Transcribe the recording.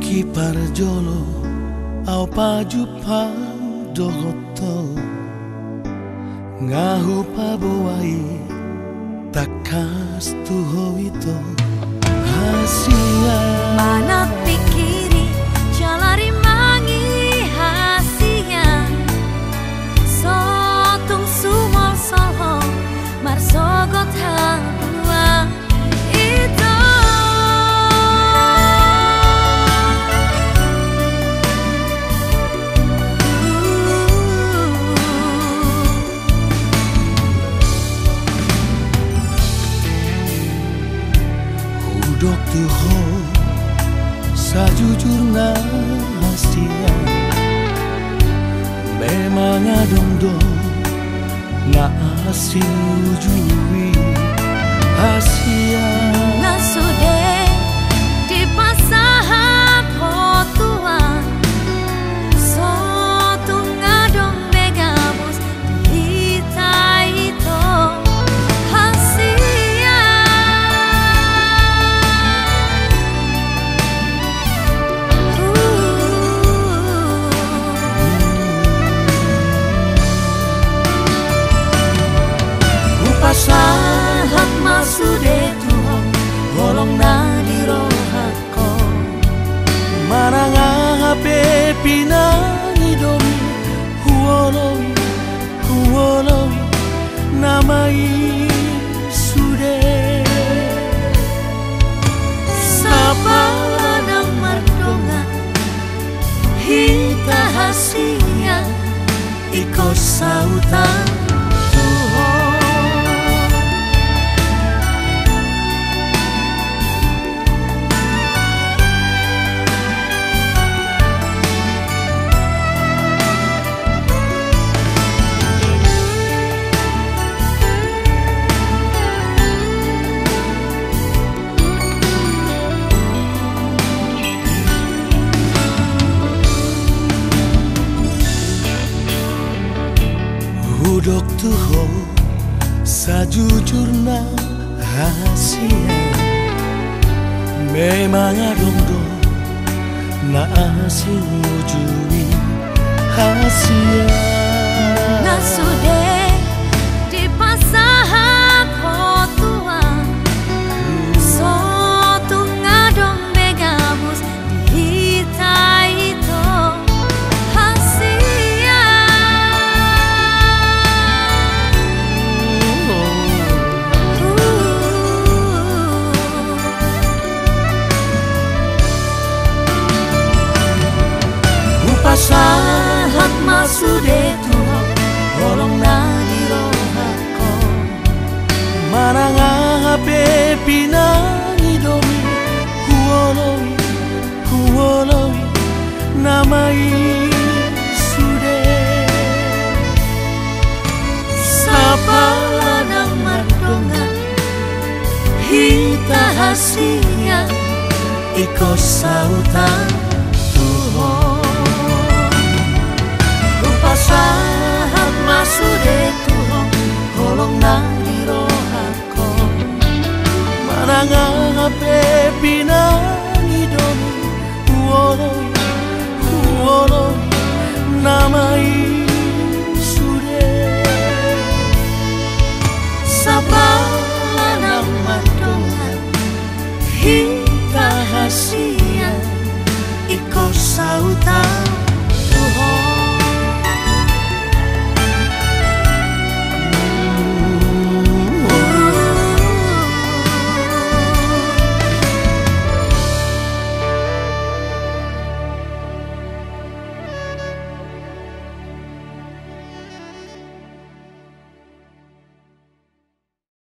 Ki parjolo au pajupa dogoto ngahu pabuai takas tuhoito hasia mana pikiri jalari mangi hasia sotung sumol soho marsogot halua itu Udok tuho sajujurna hasia memang adong na asujui hasia nasude di pasahat hotua sotung ngadong begabus di taito hasia pasahat masude tuho holong na di rohako maranga hape pinangi domi huolowi namai sude sapaladang mardonga hita hasia iko sautan Udok tuho sajujurna hasia memang adong na asujui hasia nasude di pasahat hotua sotung ngadong begabus di taito hasia pasahat masude tuho holong na di rohako maranga hape pinangi domi huolowi namai sude sapaladang mardonga hita hasia iko sautan tuho pasahat masude tuho holong na di rohako maranga hape pinangi domi huolowi namai sude sapaladang mardonga